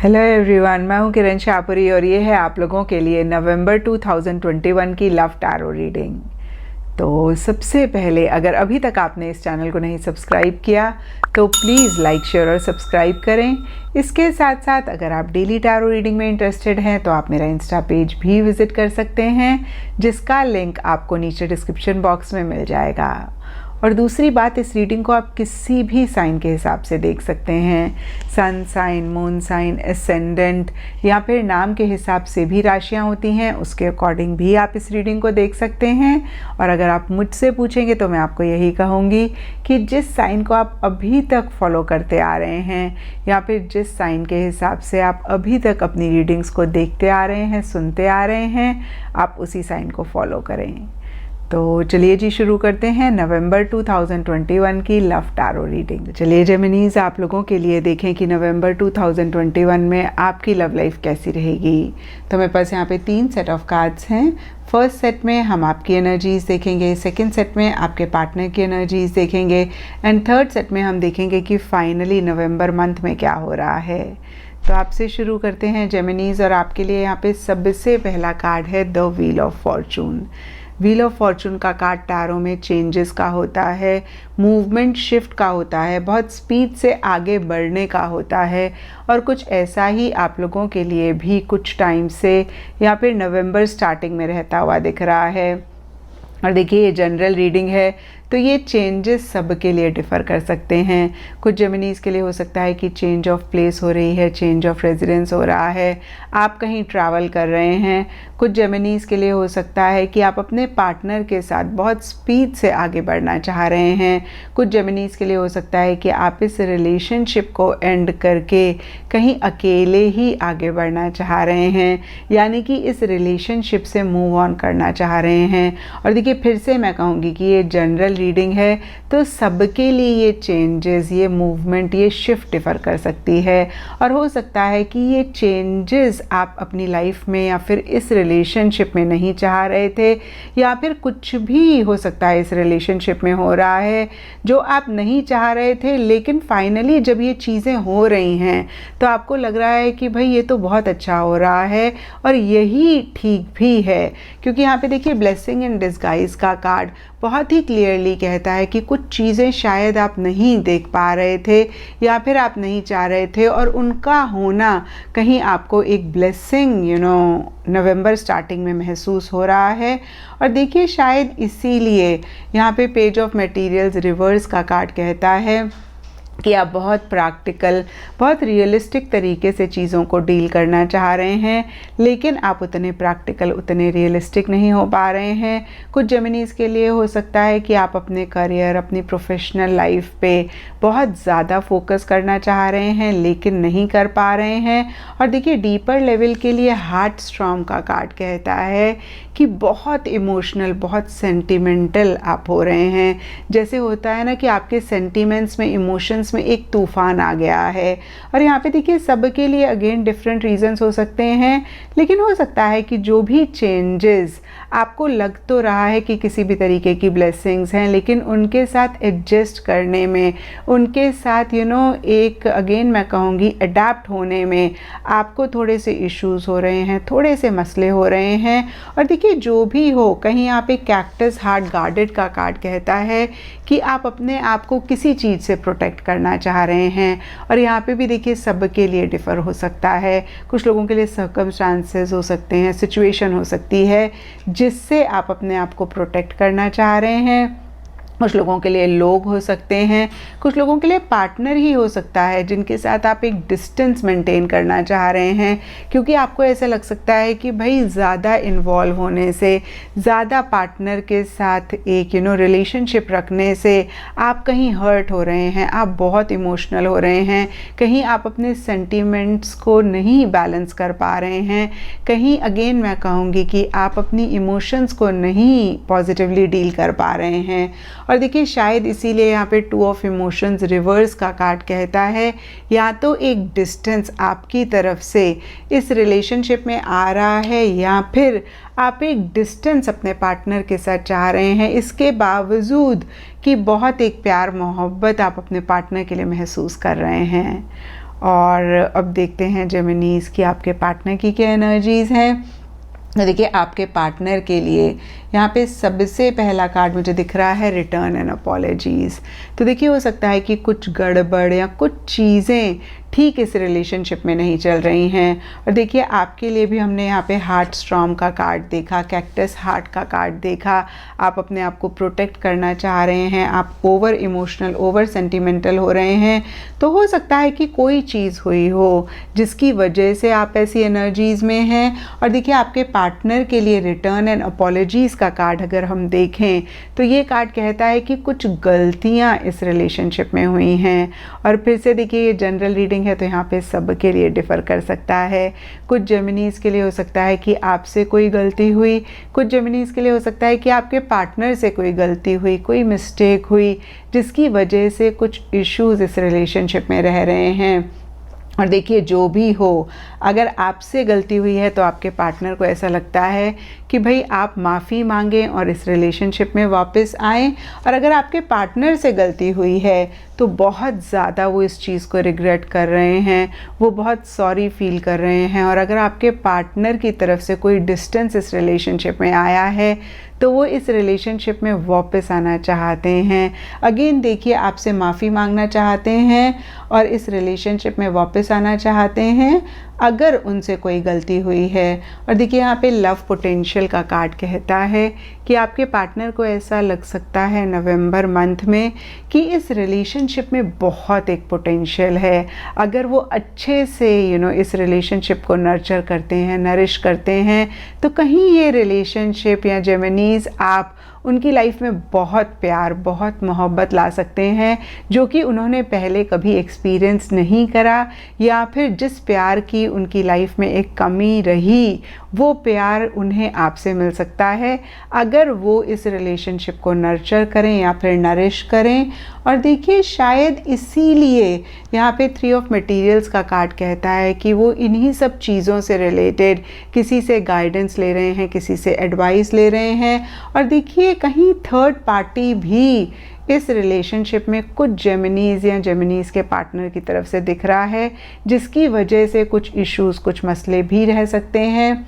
Hello everyone, मैं हूं किरण शाहपुरी और ये है आप लोगों के लिए नवंबर 2021 की लव टैरो रीडिंग। तो सबसे पहले अगर अभी तक आपने इस चैनल को नहीं सब्सक्राइब किया तो प्लीज़ लाइक शेयर और सब्सक्राइब करें। इसके साथ साथ अगर आप डेली टैरो रीडिंग में इंटरेस्टेड हैं तो आप मेरा इंस्टा पेज भी विज़िट कर सकते हैं, जिसका लिंक आपको नीचे डिस्क्रिप्शन बॉक्स में मिल जाएगा। और दूसरी बात, इस रीडिंग को आप किसी भी साइन के हिसाब से देख सकते हैं। Sun sign, moon sign, ascendant या फिर नाम के हिसाब से भी राशियां होती हैं, उसके अकॉर्डिंग भी आप इस रीडिंग को देख सकते हैं। और अगर आप मुझसे पूछेंगे तो मैं आपको यही कहूँगी कि जिस साइन को आप अभी तक फॉलो करते आ रहे हैं या फिर जिस साइन के हिसाब से आप अभी तक अपनी रीडिंग्स को देखते आ रहे हैं, सुनते आ रहे हैं, आप उसी साइन को फॉलो करें। तो चलिए जी शुरू करते हैं नवंबर 2021 की लव टैरो रीडिंग। चलिए जेमिनीज, आप लोगों के लिए देखें कि नवंबर 2021 में आपकी लव लाइफ कैसी रहेगी। तो मेरे पास यहाँ पे 3 सेट ऑफ कार्ड्स हैं। फर्स्ट सेट में हम आपकी एनर्जीज देखेंगे, सेकंड सेट में आपके पार्टनर की एनर्जीज देखेंगे एंड थर्ड सेट में हम देखेंगे कि फाइनली नवंबर मंथ में क्या हो रहा है। तो आपसे शुरू करते हैं जेमिनीज, और आपके लिए यहाँ पे सबसे पहला कार्ड है the wheel of Fortune. Wheel of Fortune का कार्ड टैरो में चेंजेस का होता है, मूवमेंट शिफ्ट का होता है, बहुत स्पीड से आगे बढ़ने का होता है। और कुछ ऐसा ही आप लोगों के लिए भी कुछ टाइम से या फिर नवंबर स्टार्टिंग में रहता हुआ दिख रहा है। और देखिए, ये जनरल रीडिंग है तो ये चेंजेस सब के लिए डिफ़र कर सकते हैं। कुछ जेमिनीज़ के लिए हो सकता है कि चेंज ऑफ प्लेस हो रही है, चेंज ऑफ रेजिडेंस हो रहा है, आप कहीं ट्रैवल कर रहे हैं। कुछ जेमिनीज़ के लिए हो सकता है कि आप अपने पार्टनर के साथ बहुत स्पीड से आगे बढ़ना चाह रहे हैं। कुछ जेमिनीज़ के लिए हो सकता है कि आप इस रिलेशनशिप को एंड करके कहीं अकेले ही आगे बढ़ना चाह रहे हैं, यानी कि इस रिलेशनशिप से मूव ऑन करना चाह रहे हैं। और देखिए, फिर से मैं कहूँगी कि ये जनरल रीडिंग है तो सबके लिए ये चेंजेस, ये मूवमेंट, ये शिफ्ट डिफर कर सकती है। और हो सकता है कि ये चेंजेस आप अपनी लाइफ में या फिर इस रिलेशनशिप में नहीं चाह रहे थे, या फिर कुछ भी हो सकता है इस रिलेशनशिप में हो रहा है जो आप नहीं चाह रहे थे, लेकिन फाइनली जब ये चीज़ें हो रही हैं तो आपको लग रहा है कि भाई ये तो बहुत अच्छा हो रहा है और यही ठीक भी है। क्योंकि यहाँ पे देखिए, ब्लेसिंग इन डिस्गाइज का कार्ड बहुत ही क्लियरली कहता है कि कुछ चीज़ें शायद आप नहीं देख पा रहे थे या फिर आप नहीं चाह रहे थे, और उनका होना कहीं आपको एक ब्लेसिंग नवंबर स्टार्टिंग में महसूस हो रहा है। और देखिए, शायद इसीलिए यहाँ पे पेज ऑफ मटेरियल्स रिवर्स का कार्ड कहता है कि आप बहुत प्रैक्टिकल, बहुत रियलिस्टिक तरीके से चीज़ों को डील करना चाह रहे हैं, लेकिन आप उतने प्रैक्टिकल, उतने रियलिस्टिक नहीं हो पा रहे हैं। कुछ जेमिनीज़ के लिए हो सकता है कि आप अपने करियर, अपनी प्रोफेशनल लाइफ पे बहुत ज़्यादा फोकस करना चाह रहे हैं लेकिन नहीं कर पा रहे हैं। और देखिए, डीपर लेवल के लिए हार्ट स्टॉर्म का कार्ड कहता है कि बहुत इमोशनल, बहुत सेंटिमेंटल आप हो रहे हैं। जैसे होता है ना कि आपके सेंटिमेंट्स में, इमोशंस में एक तूफान आ गया है। और यहाँ पे देखिए, सबके लिए अगेन डिफरेंट रीजंस हो सकते हैं, लेकिन हो सकता है कि जो भी चेंजेस आपको लग तो रहा है कि किसी भी तरीके की ब्लेसिंग्स हैं, लेकिन उनके साथ एडजस्ट करने में, उनके साथ एक अगेन मैं कहूँगी अडेप्ट होने में आपको थोड़े से इश्यूज हो रहे हैं, थोड़े से मसले हो रहे हैं। और देखिए, जो भी हो, कहीं यहाँ पे कैक्टस हार्ट गार्डेड का कार्ड कहता है कि आप अपने आप को किसी चीज़ से प्रोटेक्ट करना चाह रहे हैं। और यहाँ पे भी देखिए, सबके लिए डिफ़र हो सकता है। कुछ लोगों के लिए सर्कमस्टांसेस हो सकते हैं, सिचुएशन हो सकती है जिससे आप अपने आप को प्रोटेक्ट करना चाह रहे हैं। कुछ लोगों के लिए लोग हो सकते हैं, कुछ लोगों के लिए पार्टनर ही हो सकता है जिनके साथ आप एक डिस्टेंस मेंटेन करना चाह रहे हैं, क्योंकि आपको ऐसा लग सकता है कि भाई ज़्यादा इन्वॉल्व होने से, ज़्यादा पार्टनर के साथ एक रिलेशनशिप रखने से आप कहीं हर्ट हो रहे हैं, आप बहुत इमोशनल हो रहे हैं, कहीं आप अपने सेंटिमेंट्स को नहीं बैलेंस कर पा रहे हैं, कहीं अगेन मैं कहूँगी कि आप अपनी इमोशंस को नहीं पॉजिटिवली डील कर पा रहे हैं। और देखिए, शायद इसीलिए यहाँ पे 2 ऑफ इमोशंस रिवर्स का कार्ड कहता है, या तो एक डिस्टेंस आपकी तरफ से इस रिलेशनशिप में आ रहा है, या फिर आप एक डिस्टेंस अपने पार्टनर के साथ चाह रहे हैं, इसके बावजूद कि बहुत एक प्यार मोहब्बत आप अपने पार्टनर के लिए महसूस कर रहे हैं। और अब देखते हैं जेमिनीज़ की आपके पार्टनर की क्या एनर्जीज़ हैं। तो देखिए आपके पार्टनर के लिए यहाँ पे सबसे पहला कार्ड मुझे दिख रहा है रिटर्न एंड अपॉलजीज़। तो देखिए हो सकता है कि कुछ गड़बड़ या कुछ चीज़ें ठीक इस रिलेशनशिप में नहीं चल रही हैं। और देखिए आपके लिए भी हमने यहाँ पे हार्ट स्टॉर्म का कार्ड देखा, कैक्टस हार्ट का कार्ड देखा। आप अपने आप को प्रोटेक्ट करना चाह रहे हैं, आप ओवर इमोशनल, ओवर सेंटिमेंटल हो रहे हैं। तो हो सकता है कि कोई चीज़ हुई हो जिसकी वजह से आप ऐसी एनर्जीज़ में हैं। और देखिए आपके पार्टनर के लिए रिटर्न एंड अपॉलजीज़ का कार्ड अगर हम देखें तो ये कार्ड कहता है कि कुछ गलतियाँ इस रिलेशनशिप में हुई हैं। और फिर से देखिए ये जनरल रीडिंग है तो यहाँ पे सब के लिए डिफ़र कर सकता है। कुछ जेमिनीज़ के लिए हो सकता है कि आपसे कोई गलती हुई, कुछ जेमिनीज़ के लिए हो सकता है कि आपके पार्टनर से कोई गलती हुई, कोई मिस्टेक हुई जिसकी वजह से कुछ इश्यूज़ इस रिलेशनशिप में रह रहे हैं। और देखिए जो भी हो, अगर आपसे गलती हुई है तो आपके पार्टनर को ऐसा लगता है कि भाई आप माफ़ी मांगें और इस रिलेशनशिप में वापस आएँ। और अगर आपके पार्टनर से गलती हुई है तो बहुत ज़्यादा वो इस चीज़ को रिग्रेट कर रहे हैं, वो बहुत सॉरी फील कर रहे हैं। और अगर आपके पार्टनर की तरफ से कोई डिस्टेंस इस रिलेशनशिप में आया है तो वो इस रिलेशनशिप में वापस आना चाहते हैं। अगेन देखिए आपसे माफ़ी मांगना चाहते हैं और इस रिलेशनशिप में वापस आना चाहते हैं अगर उनसे कोई गलती हुई है। और देखिए यहाँ पे लव पोटेंशियल का कार्ड कहता है कि आपके पार्टनर को ऐसा लग सकता है नवंबर मंथ में कि इस रिलेशनशिप में बहुत एक पोटेंशियल है। अगर वो अच्छे से इस रिलेशनशिप को नर्चर करते हैं, नरिश करते हैं, तो कहीं ये रिलेशनशिप या जेमिनीज़ आप उनकी लाइफ में बहुत प्यार, बहुत मोहब्बत ला सकते हैं जो कि उन्होंने पहले कभी एक्सपीरियंस नहीं करा, या फिर जिस प्यार की उनकी लाइफ में एक कमी रही वो प्यार उन्हें आपसे मिल सकता है अगर वो इस रिलेशनशिप को नर्चर करें या फिर नरिश करें। और देखिए शायद इसीलिए यहाँ पे 3 ऑफ मटेरियल्स का कार्ड कहता है कि वो इन्हीं सब चीज़ों से रिलेटेड किसी से गाइडेंस ले रहे हैं, किसी से एडवाइस ले रहे हैं। और देखिए कहीं थर्ड पार्टी भी इस रिलेशनशिप में कुछ जेमिनीज़ या जेमिनीज़ के पार्टनर की तरफ से दिख रहा है जिसकी वजह से कुछ इश्यूज़, कुछ मसले भी रह सकते हैं।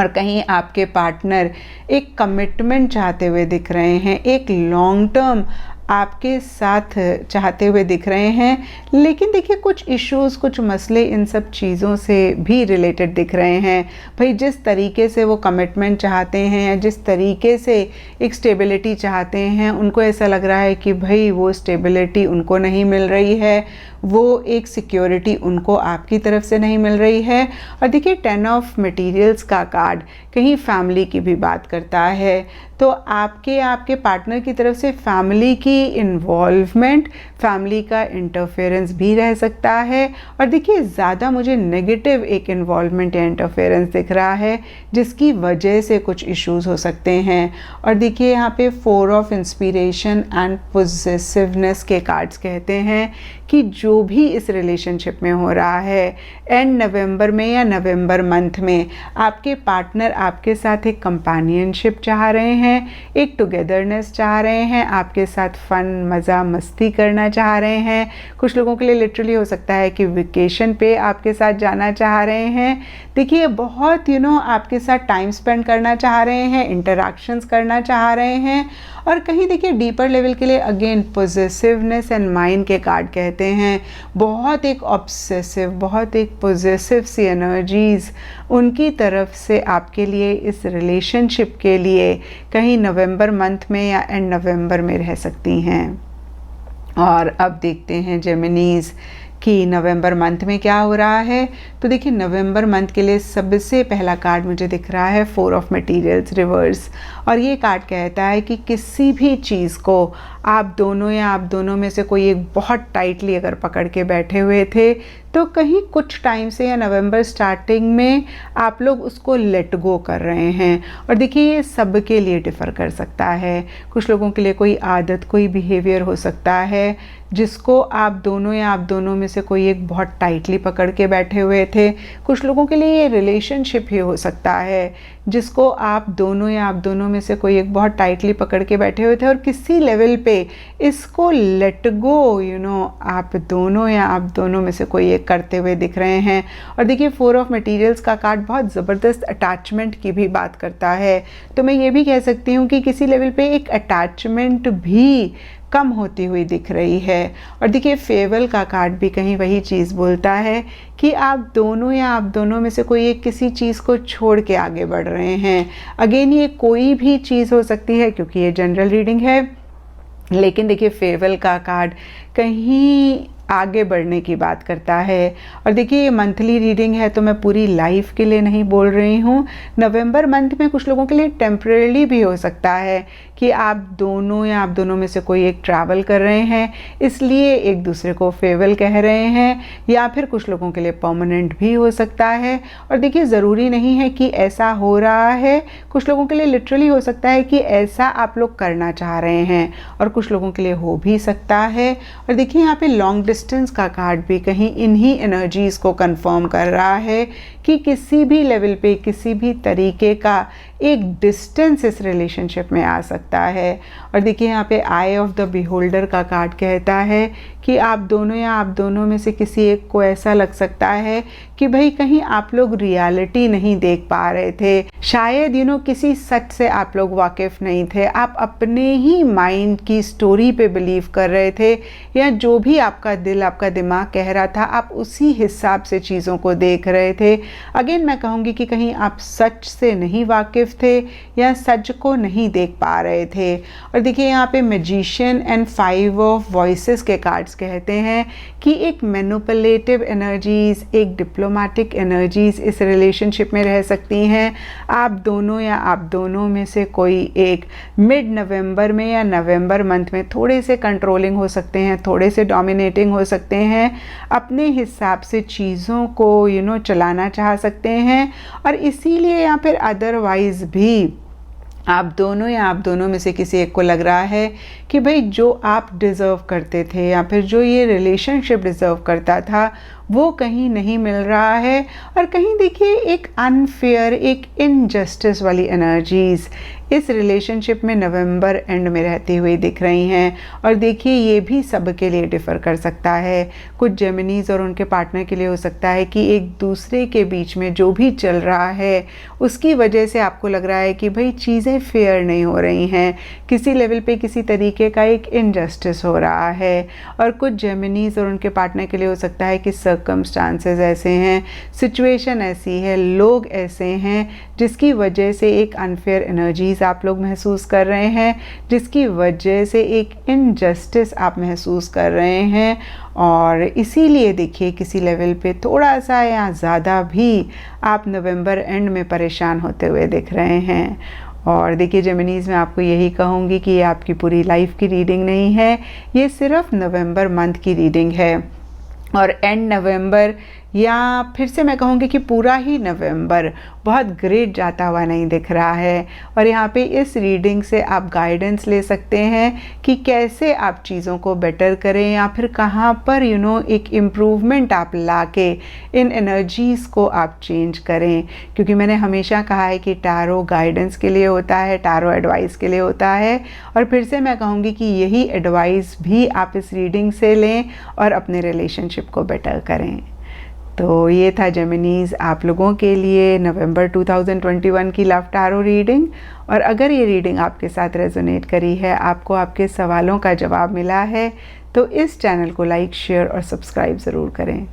और कहीं आपके पार्टनर एक कमिटमेंट चाहते हुए दिख रहे हैं, एक लॉन्ग टर्म आपके साथ चाहते हुए दिख रहे हैं। लेकिन देखिए कुछ इश्यूज़, कुछ मसले इन सब चीज़ों से भी रिलेटेड दिख रहे हैं। भाई जिस तरीके से वो कमिटमेंट चाहते हैं या जिस तरीके से एक स्टेबिलिटी चाहते हैं, उनको ऐसा लग रहा है कि भाई वो स्टेबिलिटी उनको नहीं मिल रही है, वो एक सिक्योरिटी उनको आपकी तरफ से नहीं मिल रही है। और देखिए 10 ऑफ मटेरियल्स का कार्ड कहीं फैमिली की भी बात करता है। तो आपके पार्टनर की तरफ से फैमिली की इन्वॉल्वमेंट, फैमिली का इंटरफेरेंस भी रह सकता है। और देखिए ज़्यादा मुझे नेगेटिव एक इन्वॉल्वमेंट या इंटरफेरेंस दिख रहा है जिसकी वजह से कुछ इश्यूज़ हो सकते हैं। और देखिए यहाँ पे 4 ऑफ इंस्पिरेशन एंड पोजेसिवनेस के कार्ड्स कहते हैं कि जो भी इस रिलेशनशिप में हो रहा है एंड नवंबर में या नवंबर मंथ में आपके पार्टनर आपके साथ एक कंपेनियनशिप चाह रहे हैं, एक टुगेदरनेस चाह रहे हैं, आपके साथ फन, मज़ा, मस्ती करना चाह रहे हैं। कुछ लोगों के लिए लिटरली हो सकता है कि वेकेशन पे आपके साथ जाना चाह रहे हैं। देखिए बहुत आपके साथ टाइम स्पेंड करना चाह रहे हैं, इंटरैक्शंस करना चाह रहे हैं। और कहीं देखिए डीपर लेवल के लिए अगेन पोजेसिवनेस एंड माइंड के कार्ड कहते हैं बहुत एक ऑब्सेसिव, बहुत एक पोजेसिव सी एनर्जीज़ उनकी तरफ से आपके लिए इस रिलेशनशिप के लिए कहीं नवंबर मंथ में या एंड नवंबर में रह सकती हैं। और अब देखते हैं जेमिनीज़ कि नवंबर मंथ में क्या हो रहा है। तो देखिए नवंबर मंथ के लिए सबसे पहला कार्ड मुझे दिख रहा है 4 ऑफ मटेरियल्स रिवर्स। और ये कार्ड कहता है कि किसी भी चीज़ को आप दोनों या आप दोनों में से कोई एक बहुत टाइटली अगर पकड़ के बैठे हुए थे तो कहीं कुछ टाइम से या नवंबर स्टार्टिंग में आप लोग उसको लेट गो कर रहे हैं। और देखिए ये सब के लिए डिफ़र कर सकता है। कुछ लोगों के लिए कोई आदत, कोई बिहेवियर हो सकता है जिसको आप दोनों या आप दोनों में से कोई एक बहुत टाइटली पकड़ के बैठे हुए थे। कुछ लोगों के लिए ये रिलेशनशिप ही हो सकता है जिसको आप दोनों या आप दोनों में से कोई एक बहुत टाइटली पकड़ के बैठे हुए थे और किसी लेवल पे इसको लेट गो आप दोनों या आप दोनों में से कोई एक करते हुए दिख रहे हैं। और देखिए 4 ऑफ मटीरियल्स का कार्ड बहुत ज़बरदस्त अटैचमेंट की भी बात करता है। तो मैं ये भी कह सकती हूँ कि किसी लेवल पे एक अटैचमेंट भी कम होती हुई दिख रही है। और देखिए फेवल का कार्ड भी कहीं वही चीज़ बोलता है कि आप दोनों या आप दोनों में से कोई एक किसी चीज़ को छोड़ के आगे बढ़ रहे हैं। अगेन ये कोई भी चीज़ हो सकती है क्योंकि ये जनरल रीडिंग है, लेकिन देखिए फेवल का कार्ड कहीं आगे बढ़ने की बात करता है। और देखिए ये मंथली रीडिंग है तो मैं पूरी लाइफ के लिए नहीं बोल रही हूँ। नवंबर मंथ में कुछ लोगों के लिए टेम्परेरी भी हो सकता है कि आप दोनों या आप दोनों में से कोई एक ट्रैवल कर रहे हैं, इसलिए एक दूसरे को फेवल कह रहे हैं, या फिर कुछ लोगों के लिए परमानेंट भी हो सकता है। और देखिए ज़रूरी नहीं है कि ऐसा हो रहा है, कुछ लोगों के लिए लिटरली हो सकता है कि ऐसा आप लोग करना चाह रहे हैं और कुछ लोगों के लिए हो भी सकता है। और देखिए यहाँ पे लॉन्ग डिस्टेंस का कार्ड भी कहीं इन्हीं एनर्जीज़ को कंफर्म कर रहा है कि किसी भी लेवल पे किसी भी तरीके का एक डिस्टेंस इस रिलेशनशिप में आ सकता है। और देखिए यहाँ पे आई ऑफ द बिहोल्डर का कार्ड कहता है कि आप दोनों या आप दोनों में से किसी एक को ऐसा लग सकता है कि भाई कहीं आप लोग रियलिटी नहीं देख पा रहे थे, शायद किसी सच से आप लोग वाकिफ़ नहीं थे, आप अपने ही माइंड की स्टोरी पे बिलीव कर रहे थे, या जो भी आपका दिल आपका दिमाग कह रहा था आप उसी हिसाब से चीज़ों को देख रहे थे। अगेन मैं कहूँगी कि कहीं आप सच से नहीं वाकिफ़ थे या सच को नहीं देख पा रहे थे। और देखिए यहाँ पे मैजिशियन एंड 5 ऑफ वॉइसेस के कार्ड्स कहते हैं कि एक मैनिपुलेटिव एनर्जीज़, एक डिप्लोमेटिक एनर्जीज़ इस रिलेशनशिप में रह सकती हैं। आप दोनों या आप दोनों में से कोई एक मिड नवंबर में या नवंबर मंथ में थोड़े से कंट्रोलिंग हो सकते हैं, थोड़े से डोमिनेटिंग हो सकते हैं, अपने हिसाब से चीज़ों को चलाना चाह सकते हैं। और इसीलिए या फिर अदरवाइज़ भी आप दोनों या आप दोनों में से किसी एक को लग रहा है कि भाई जो आप डिज़र्व करते थे या फिर जो ये रिलेशनशिप डिज़र्व करता था वो कहीं नहीं मिल रहा है। और कहीं देखिए एक अनफेयर, एक इनजस्टिस वाली एनर्जीज़ इस रिलेशनशिप में नवंबर एंड में रहती हुई दिख रही हैं। और देखिए ये भी सबके लिए डिफ़र कर सकता है। कुछ जेमिनीज़ और उनके पार्टनर के लिए हो सकता है कि एक दूसरे के बीच में जो भी चल रहा है उसकी वजह से आपको लग रहा है कि भाई चीज़ें फेयर नहीं हो रही हैं, किसी लेवल पे किसी तरीके का एक इनजस्टिस हो रहा है। और कुछ जेमिनीज़ और उनके पार्टनर के लिए हो सकता है कि सर्कमस्टांसेस ऐसे हैं, सिचुएशन ऐसी है, लोग ऐसे हैं जिसकी वजह से एक अनफेयर एनर्जीज़ आप लोग महसूस कर रहे हैं, जिसकी वजह से एक इनजस्टिस आप महसूस कर रहे हैं। और इसीलिए देखिए किसी लेवल पे थोड़ा सा या ज़्यादा भी आप नवंबर एंड में परेशान होते हुए दिख रहे हैं। और देखिए जेमिनीज़ मैं आपको यही कहूँगी कि ये आपकी पूरी लाइफ की रीडिंग नहीं है, ये सिर्फ नवंबर मंथ की रीडिंग है। और एंड नवंबर या फिर से मैं कहूँगी कि पूरा ही नवंबर बहुत ग्रेट जाता हुआ नहीं दिख रहा है। और यहाँ पे इस रीडिंग से आप गाइडेंस ले सकते हैं कि कैसे आप चीज़ों को बेटर करें या फिर कहाँ पर एक इम्प्रूवमेंट आप लाके इन एनर्जीज़ को आप चेंज करें। क्योंकि मैंने हमेशा कहा है कि टैरो गाइडेंस के लिए होता है, टैरो एडवाइस के लिए होता है। और फिर से मैं कहूँगी कि यही एडवाइस भी आप इस रीडिंग से लें और अपने रिलेशनशिप को बेटर करें। तो ये था जेमिनीज़ आप लोगों के लिए नवंबर 2021 की लव टैरो रीडिंग। और अगर ये रीडिंग आपके साथ रेजोनेट करी है, आपको आपके सवालों का जवाब मिला है, तो इस चैनल को लाइक, शेयर और सब्सक्राइब ज़रूर करें।